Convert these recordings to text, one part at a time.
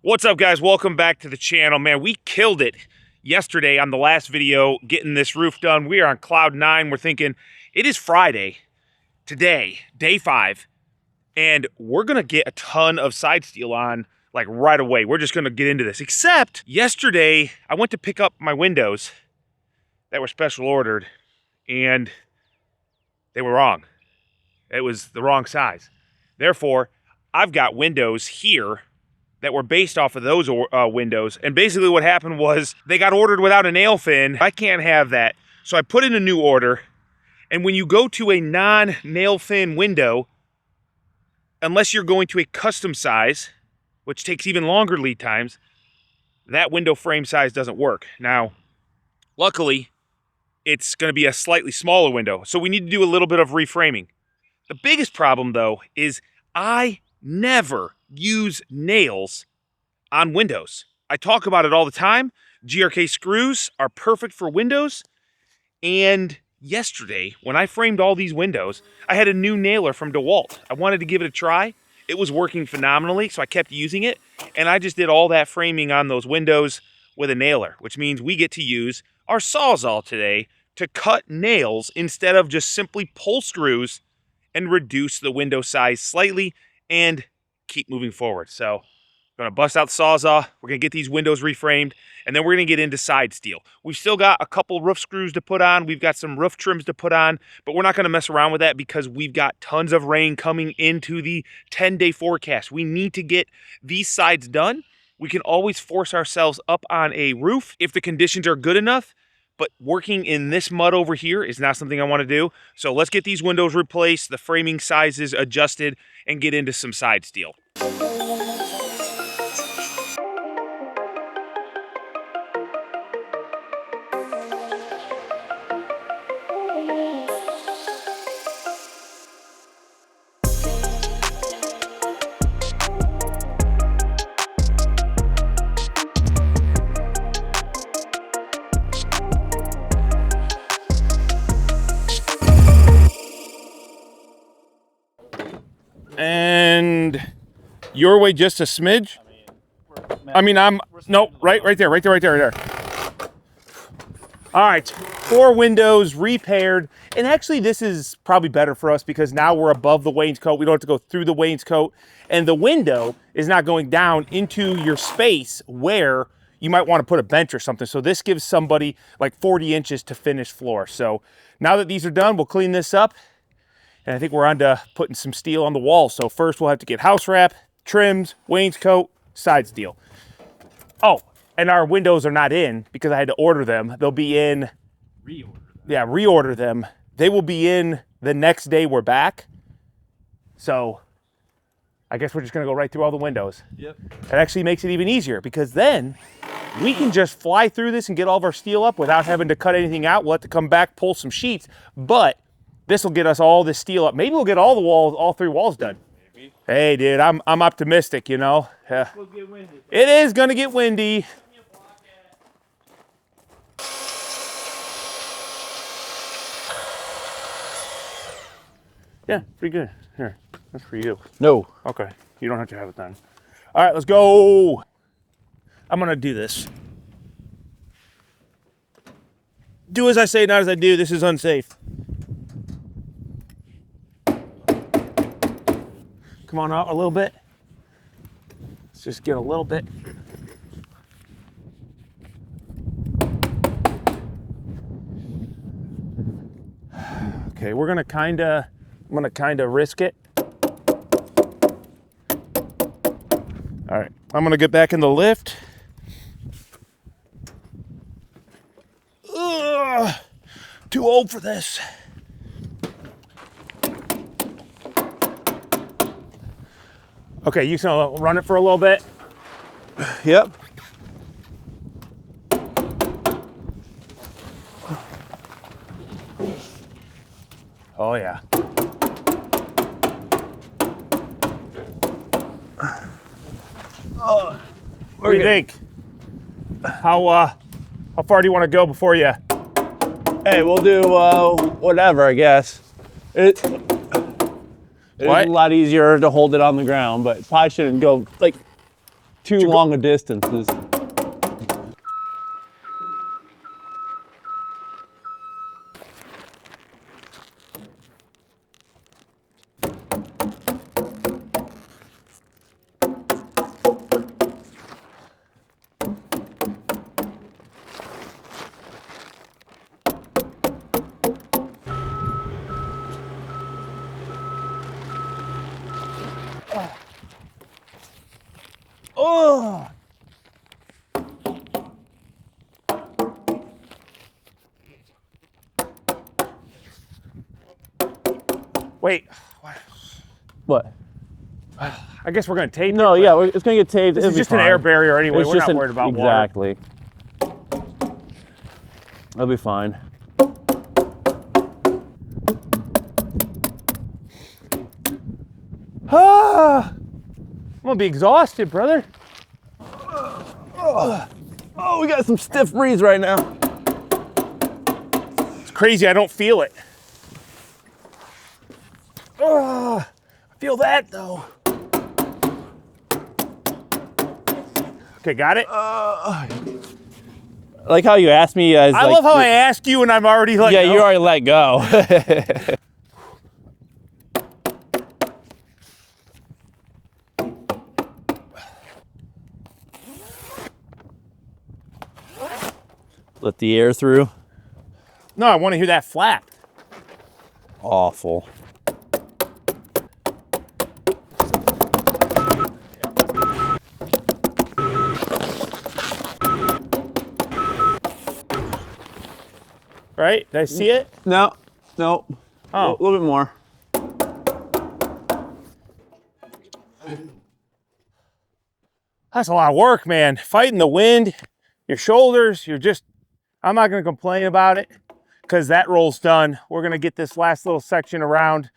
What's up, guys? Welcome back to the channel. Man, we killed it yesterday on the last video getting this roof done. We are on cloud 9. We're thinking it is Friday today, day 5, and we're gonna get a ton of side steel on like right away. We're just gonna get into this. Except yesterday I went to pick up my windows that were special ordered and they were wrong. It was the wrong size. Therefore, I've got windows here that were based off of those windows. And basically what happened was they got ordered without a nail fin. I can't have that. So I put in a new order. And when you go to a non-nail fin window, unless you're going to a custom size, which takes even longer lead times, that window frame size doesn't work. Now, luckily, it's going to be a slightly smaller window. So we need to do a little bit of reframing. The biggest problem, though, is I never use nails on windows. I talk about it all the time. GRK screws are perfect for windows. And yesterday, when I framed all these windows, I had a new nailer from DeWalt. I wanted to give it a try. It was working phenomenally, so I kept using it. And I just did all that framing on those windows with a nailer, which means we get to use our Sawzall today to cut nails instead of just simply pull screws and reduce the window size slightly and keep moving forward. So I'm gonna bust out the Sawzall. We're gonna get these windows reframed, and then we're gonna get into side steel. We've still got a couple roof screws to put on. We've got some roof trims to put on, but we're not gonna mess around with that because we've got tons of rain coming into the 10-day forecast. We need to get these sides done. We can always force ourselves up on a roof if the conditions are good enough, but working in this mud over here is not something I want to do. So let's get these windows replaced, the framing sizes adjusted, and get into some side steel. And your way just a smidge? No, right there. All right, 4 windows repaired. And actually this is probably better for us because now we're above the wainscot. We don't have to go through the wainscot. And the window is not going down into your space where you might want to put a bench or something. So this gives somebody like 40 inches to finish floor. So now that these are done, we'll clean this up. And I think we're on to putting some steel on the wall. So first we'll have to get house wrap, trims, wainscot, side steel. Oh, and our windows are not in because I had to order them. They'll be in. Reorder them. Yeah, reorder them. They will be in the next day we're back. So I guess we're just gonna go right through all the windows. Yep. It actually makes it even easier because then we can just fly through this and get all of our steel up without having to cut anything out. We'll have to come back, pull some sheets, but this will get us all this steel up. Maybe we'll get all the walls, all 3 walls done. Maybe. Hey, dude, I'm optimistic, you know. It's gonna get windy. It is gonna get windy. Yeah, pretty good. Here, that's for you. No. Okay, you don't have to have it then. All right, let's go. I'm gonna do this. Do as I say, not as I do. This is unsafe. Come on out a little bit. Let's just get a little bit. Okay, I'm gonna kinda risk it. All right, I'm gonna get back in the lift. Ugh, too old for this. Okay, you can run it for a little bit. Yep. Oh yeah. What do you think? How far do you want to go before you? Hey, we'll do whatever, I guess. It's a lot easier to hold it on the ground, but probably shouldn't go like too long a distances. Oh! Wait. What? I guess we're gonna tape it. No, yeah, it's gonna get taped. This is just an air barrier anyway. It's We're just not worried about water. exactly. That'll be fine. Ah, I'm gonna be exhausted, brother. Oh, we got some stiff breeze right now. It's crazy. I don't feel it. I feel that though. Okay, got it. I like how you asked me as I love how I ask you and I'm already like, yeah, you already let go. Let the air through. No, I want to hear that flap. Awful. Right? Did I see it? No, no. Oh. A little bit more. That's a lot of work, man. Fighting the wind, your shoulders, I'm not going to complain about it because that roll's done. We're going to get this last little section around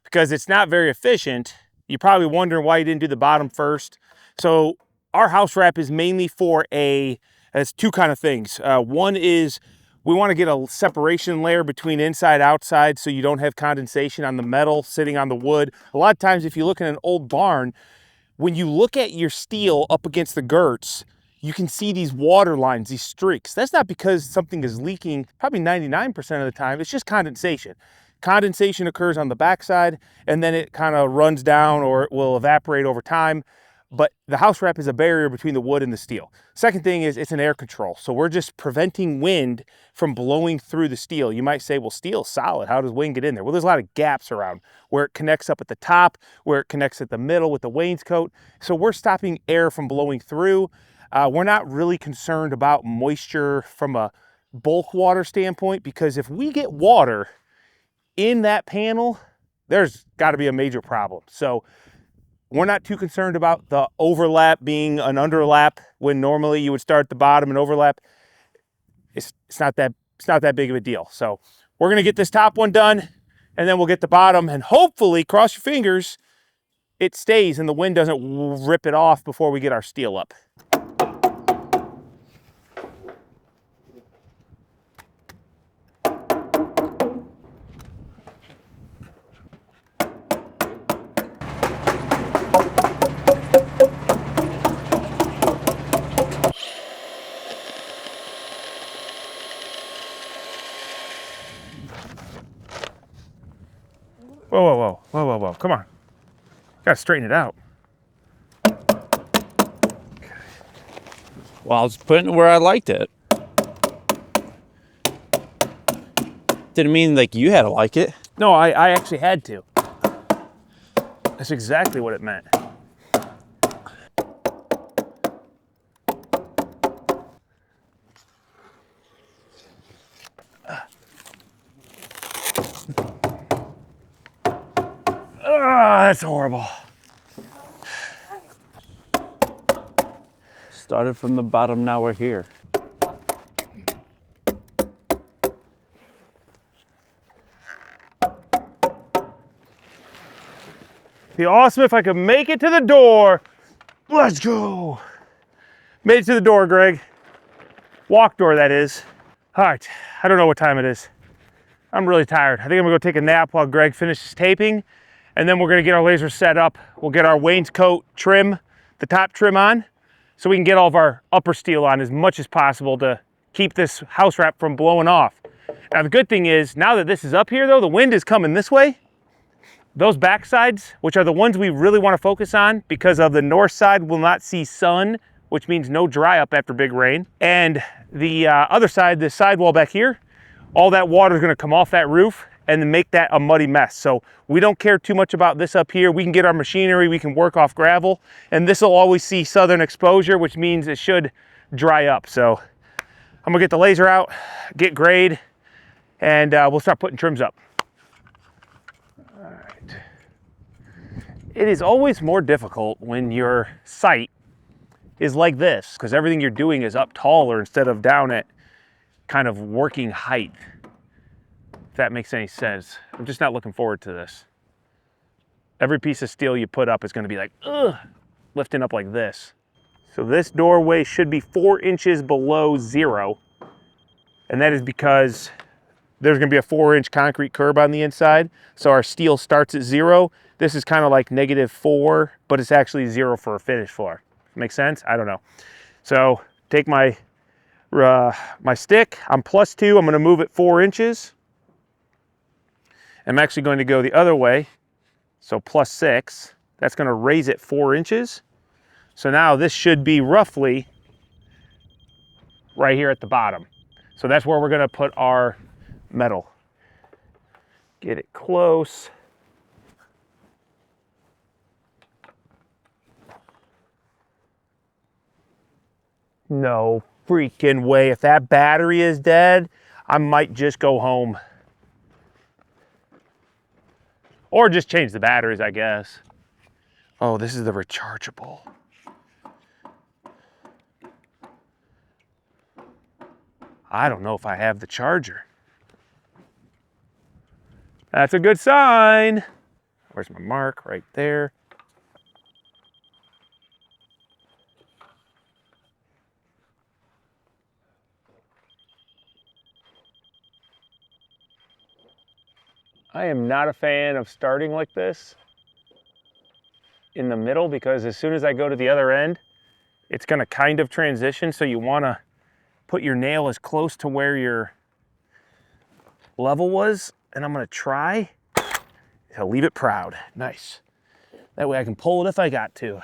because it's not very efficient. You're probably wondering why you didn't do the bottom first. So our house wrap is mainly for it's two kind of things. One is we want to get a separation layer between inside outside so you don't have condensation on the metal sitting on the wood. A lot of times if you look at an old barn, when you look at your steel up against the girts, you can see these water lines, these streaks. That's not because something is leaking, probably 99% of the time, it's just condensation. Condensation occurs on the backside and then it kind of runs down or it will evaporate over time. But the house wrap is a barrier between the wood and the steel. Second thing is it's an air control. So we're just preventing wind from blowing through the steel. You might say, well, steel's solid. How does wind get in there? Well, there's a lot of gaps around where it connects up at the top, where it connects at the middle with the wainscot. So we're stopping air from blowing through. We're not really concerned about moisture from a bulk water standpoint because if we get water in that panel, there's got to be a major problem. So we're not too concerned about the overlap being an underlap when normally you would start at the bottom and overlap. It's not that big of a deal. So we're gonna get this top one done and then we'll get the bottom and hopefully, cross your fingers, it stays and the wind doesn't rip it off before we get our steel up. Whoa. Come on. Gotta straighten it out. Well, I was putting it where I liked it. Didn't mean like you had to like it. No, I actually had to. That's exactly what it meant. That's horrible. Started from the bottom, now we're here. Be awesome if I could make it to the door. Let's go. Made it to the door, Greg. Walk door, that is. All right, I don't know what time it is. I'm really tired. I think I'm gonna go take a nap while Greg finishes taping, and then we're gonna get our laser set up. We'll get our wainscot trim, the top trim on, so we can get all of our upper steel on as much as possible to keep this house wrap from blowing off. Now the good thing is, now that this is up here though, the wind is coming this way. Those back sides, which are the ones we really want to focus on because of the north side will not see sun, which means no dry up after big rain. And the other side, this sidewall back here, all that water is going to come off that roof and then make that a muddy mess. So we don't care too much about this up here. We can get our machinery, we can work off gravel, and this will always see southern exposure, which means it should dry up. So I'm gonna get the laser out, get grade, and we'll start putting trims up. All right. It is always more difficult when your site is like this, because everything you're doing is up taller instead of down at kind of working height. If that makes any sense. I'm just not looking forward to this. Every piece of steel you put up is going to be like, ugh, lifting up like this. So this doorway should be 4 inches below 0. And that is because there's going to be a 4-inch concrete curb on the inside. So our steel starts at 0. This is kind of like -4, but it's actually 0 for a finish floor. Make sense? I don't know. So take my my stick. I'm +2. I'm going to move it 4 inches. I'm actually going to go the other way, so +6. That's going to raise it 4 inches. So now this should be roughly right here at the bottom. So that's where we're going to put our metal. Get it close. No freaking way. If that battery is dead, I might just go home. Or just change the batteries, I guess. Oh, this is the rechargeable. I don't know if I have the charger. That's a good sign. Where's my mark? Right there. I am not a fan of starting like this in the middle, because as soon as I go to the other end, it's going to kind of transition. So you want to put your nail as close to where your level was. And I'm going to try to leave it proud. Nice. That way I can pull it if I got to.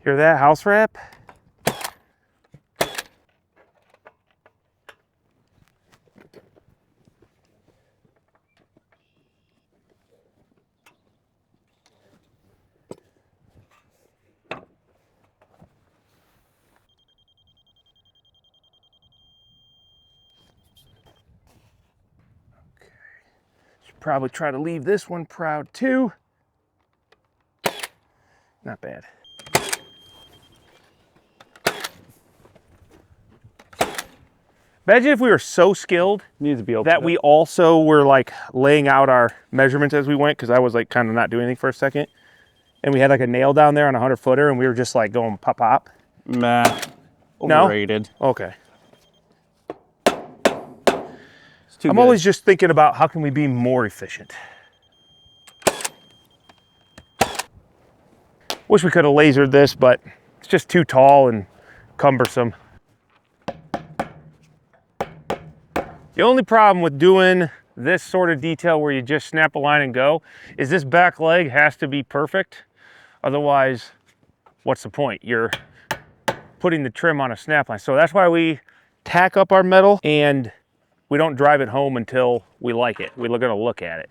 Hear that, house wrap? Should probably try to leave this one proud too. Not bad. Imagine if we were so skilled that we also were like laying out our measurements as we went, because I was like kind of not doing anything for a second. And we had like a nail down there on a 100-footer and we were just like going pop, pop. Nah, overrated. No? Okay. I'm always just thinking about how can we be more efficient. Wish we could have lasered this, but it's just too tall and cumbersome. The only problem with doing this sort of detail where you just snap a line and go is this back leg has to be perfect. Otherwise, what's the point? You're putting the trim on a snap line. So that's why we tack up our metal and we don't drive it home until we like it. We're gonna look at it.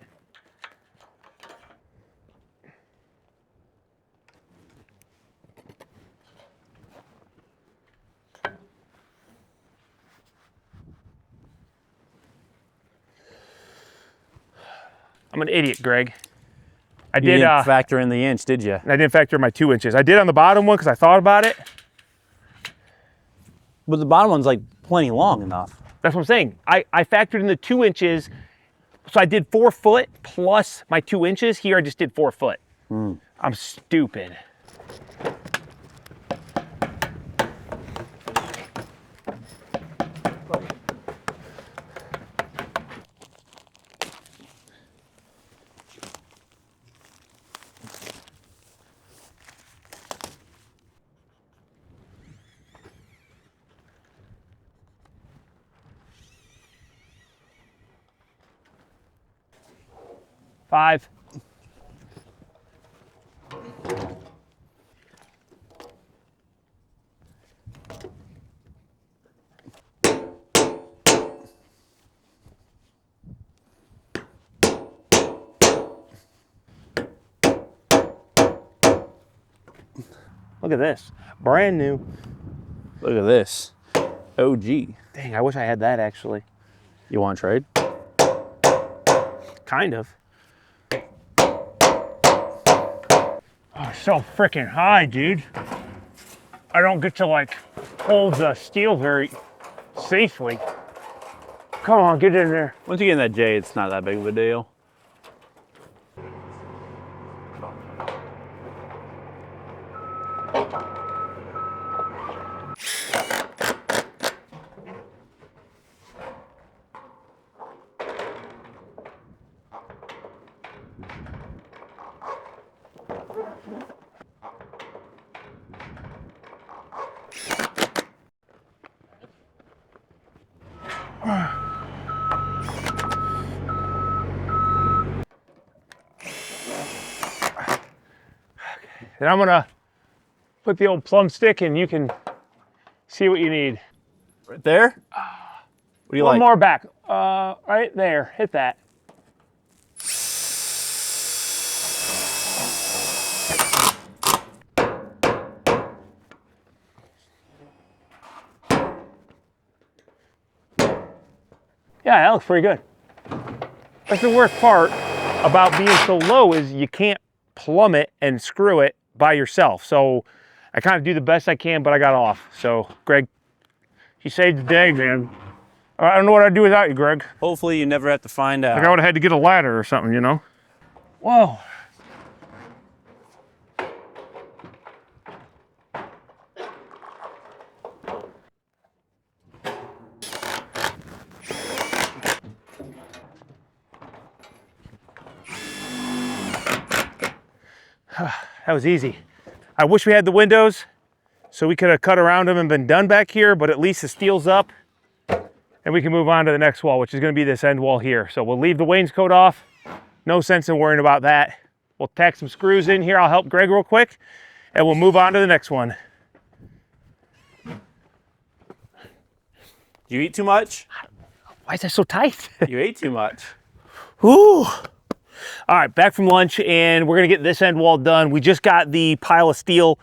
I'm an idiot, Greg. You didn't factor in the inch, did you? I didn't factor in my 2 inches. I did on the bottom one because I thought about it. But the bottom one's like plenty long enough. That's what I'm saying. I factored in the 2 inches. So I did 4 foot plus my 2 inches. Here I just did 4 foot. I'm stupid. 5. Look at this, brand new. Look at this, OG. Dang, I wish I had that actually. You want to trade? Kind of. Oh, it's so freaking high, dude. I don't get to like hold the steel very safely. Come on, get in there. Once you get in that J, it's not that big of a deal. And I'm gonna put the old plum stick and you can see what you need. Right there? What do you One like? more back, right there, hit that. Yeah, that looks pretty good. That's the worst part about being so low is you can't plumb it and screw it by yourself. So I kind of do the best I can, but I got off. So Greg, you saved the day, man. I don't know what I'd do without you, Greg. Hopefully you never have to find out. Like I would have had to get a ladder or something, you know? Whoa. That was easy. I wish we had the windows so we could have cut around them and been done back here, but at least the steel's up and we can move on to the next wall, which is going to be this end wall here. So we'll leave the wainscot off. No sense in worrying about that. We'll tack some screws in here. I'll help Greg real quick and we'll move on to the next one. Did you eat too much? Why is that so tight? You ate too much. Whew. All right, back from lunch and we're gonna get this end wall done. We just got the pile of steel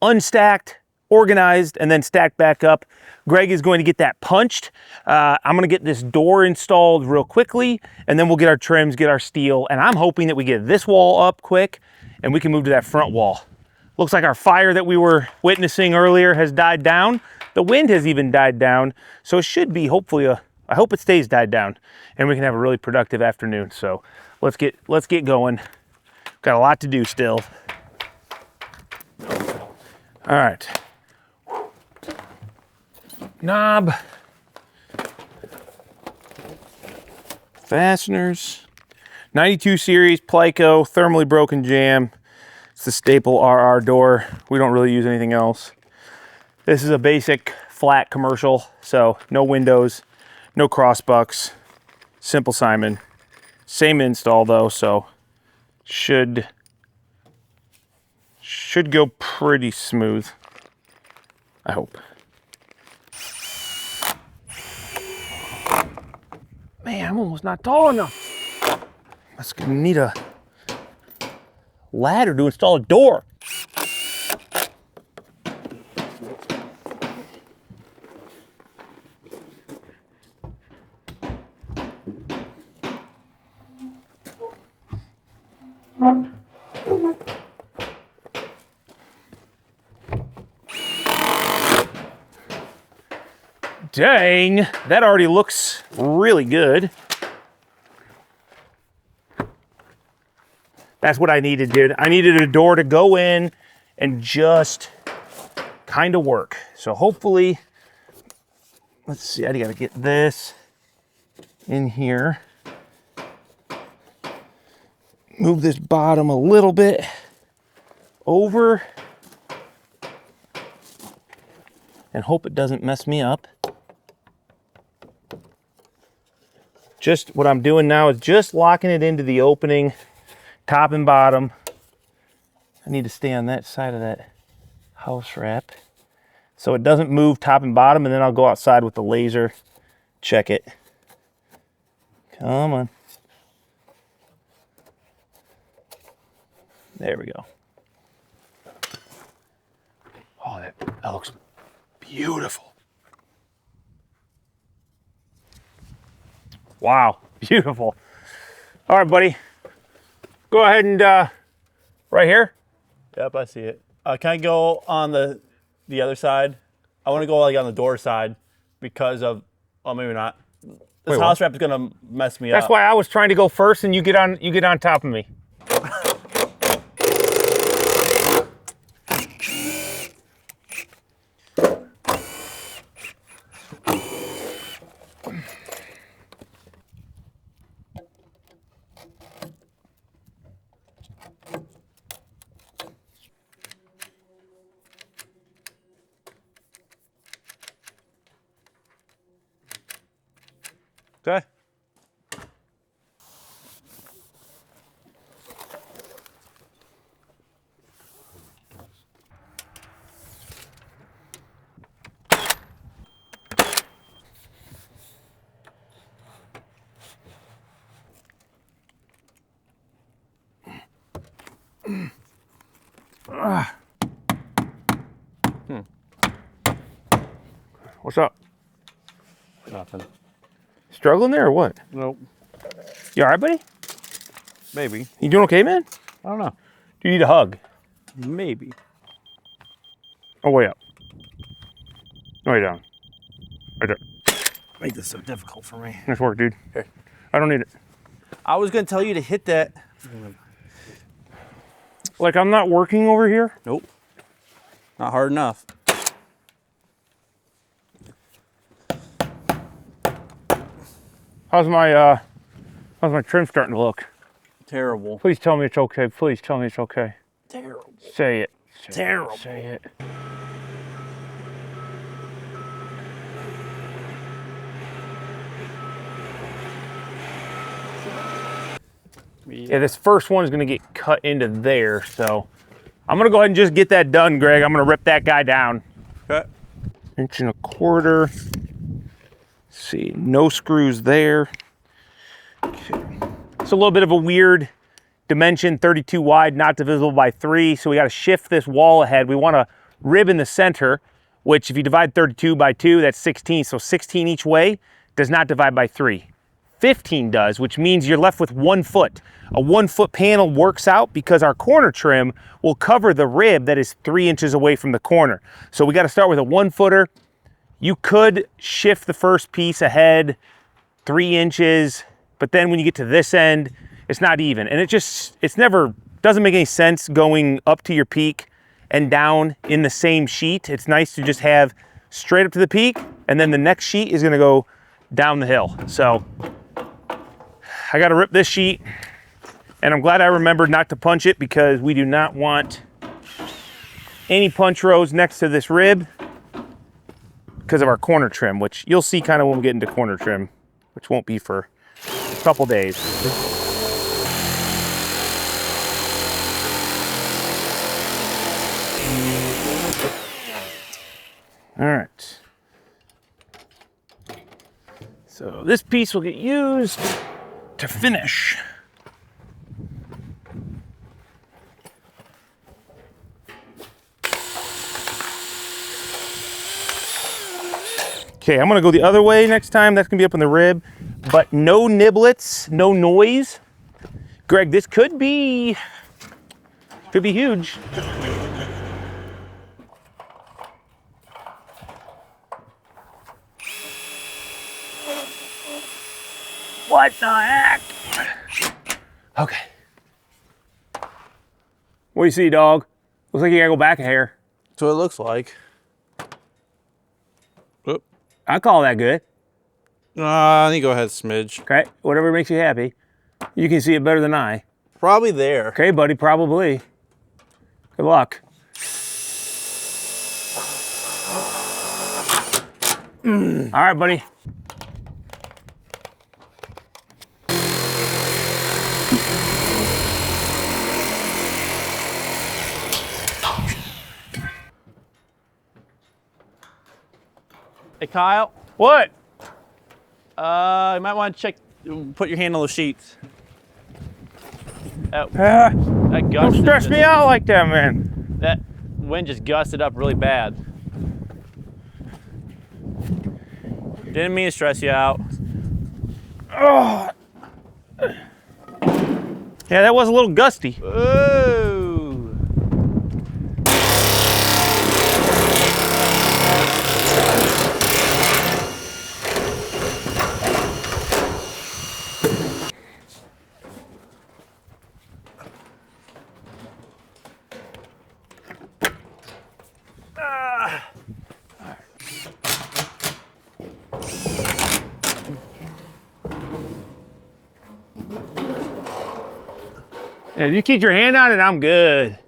unstacked, organized, and then stacked back up. Greg is going to get that punched. I'm gonna get this door installed real quickly and then we'll get our trims, get our steel, and I'm hoping that we get this wall up quick and we can move to that front wall. Looks like our fire that we were witnessing earlier has died down. The wind has even died down. So it should be hopefully I hope it stays died down and we can have a really productive afternoon. So let's get going. Got a lot to do still. All right. Knob. Fasteners. 92 series Plico thermally broken jamb. It's the staple RR door. We don't really use anything else. This is a basic flat commercial, so no windows, no crossbucks, simple Simon. Same install though, so should go pretty smooth, I hope. Man, I'm almost not tall enough. That's gonna need a ladder to install a door. Dang, that already looks really good. That's what I needed, dude. I needed a door to go in and just kind of work. So hopefully, let's see, I gotta get this in here. Move this bottom a little bit over and hope it doesn't mess me up. Just what I'm doing now is just locking it into the opening top and bottom. I need to stay on that side of that house wrap so it doesn't move top and bottom, and then I'll go outside with the laser, check it. Come on. There we go. Oh, that looks beautiful. Wow, beautiful. All right, buddy. Go ahead and, right here. Yep, I see it. Can I go on the other side? I want to go like on the door side because of, well, maybe not. This house wrap is gonna mess me up. That's why I was trying to go first, and you get on top of me. Okay. What's up? Nothing. Struggling there or what? Nope. You all right, buddy? Maybe. You doing okay, man? I don't know. Do you need a hug? Maybe. Oh, way up. No, way down. Right there. Make this so difficult for me. Nice work, dude. Okay. I don't need it. I was gonna tell you to hit that. Like, I'm not working over here? Nope. Not hard enough. How's my trim starting to look? Terrible. Please tell me it's okay. Please tell me it's okay. Terrible. Say it. Terrible. Say it. Yeah, this first one is going to get cut into there, so I'm going to go ahead and just get that done, Greg. I'm going to rip that guy down. Okay. 1.25 inches. See, no screws there. Okay. It's a little bit of a weird dimension, 32 wide, not divisible by 3, so we got to shift this wall ahead. We want a rib in the center, which if you divide 32 by 2, that's 16, so 16 each way does not divide by 3. 15 does, which means you're left with 1 foot. A 1 foot panel works out because our corner trim will cover the rib that is 3 inches away from the corner. So we got to start with a 1 footer. You could shift the first piece ahead 3 inches, but then when you get to this end, it's not even. And it's never, doesn't make any sense going up to your peak and down in the same sheet. It's nice to just have straight up to the peak, and then the next sheet is gonna go down the hill. So I gotta rip this sheet, and I'm glad I remembered not to punch it because we do not want any punch rows next to this rib because of our corner trim, which you'll see kind of when we get into corner trim, which won't be for a couple days. All right. So this piece will get used to finish. Okay, I'm gonna go the other way next time. That's gonna be up in the rib, but no niblets, no noise. Greg, this could be huge. What the heck? Okay. What do you see, dog? Looks like you gotta go back a hair. That's what it looks like. Oop. I call that good. I think go ahead, smidge. Okay, whatever makes you happy. You can see it better than I. Probably there. Okay, buddy, probably. Good luck. All right, buddy. Kyle, What? you might want to check, put your hand on those sheets. That Don't gust stress me out like that, man. That wind just gusted up really bad. Didn't mean to stress you out. Oh. Yeah, that was a little gusty. Ooh. Yeah, you keep your hand on it, I'm good.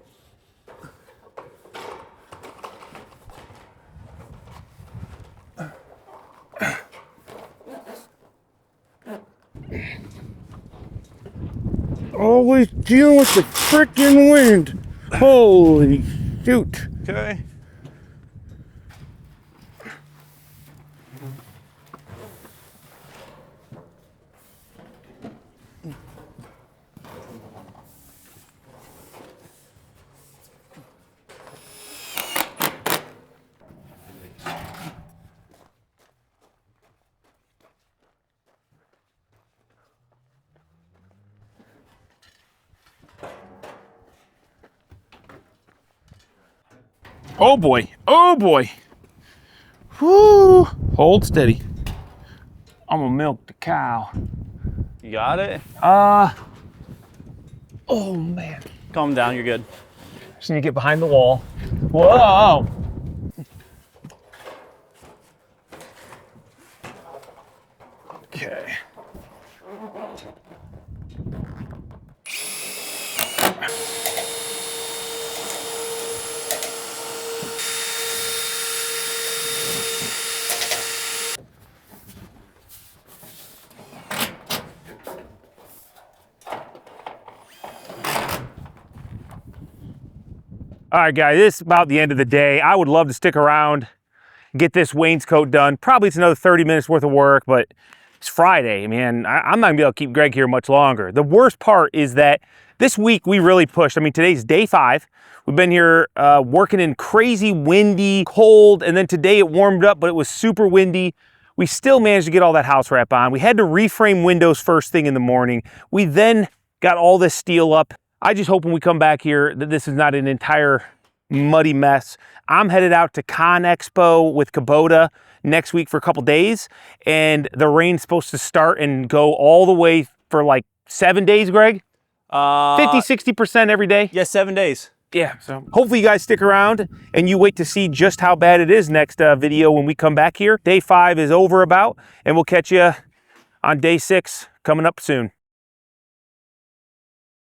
Always dealing with the frickin' wind. Holy shoot. Okay. Oh boy, oh boy. Whoo, hold steady. I'm gonna milk the cow. You got it? Oh man. Calm down, you're good. Just need to get behind the wall. Whoa. Okay. All right, guys, this is about the end of the day. I would love to stick around, get this wainscot done. Probably it's another 30 minutes worth of work, but it's Friday, man. I'm not gonna be able to keep Greg here much longer. The worst part is that this week we really pushed. I mean, today's day 5. We've been here working in crazy windy, cold, and then today it warmed up, but it was super windy. We still managed to get all that house wrap on. We had to reframe windows first thing in the morning. We then got all this steel up. I just hope when we come back here that this is not an entire muddy mess. I'm headed out to Con Expo with Kubota next week for a couple days, and the rain's supposed to start and go all the way for like 7 days, Greg? 50-60% every day? Yeah, 7 days. Yeah, so hopefully you guys stick around and you wait to see just how bad it is next video when we come back here. Day 5 is over about, and we'll catch you on day 6 coming up soon.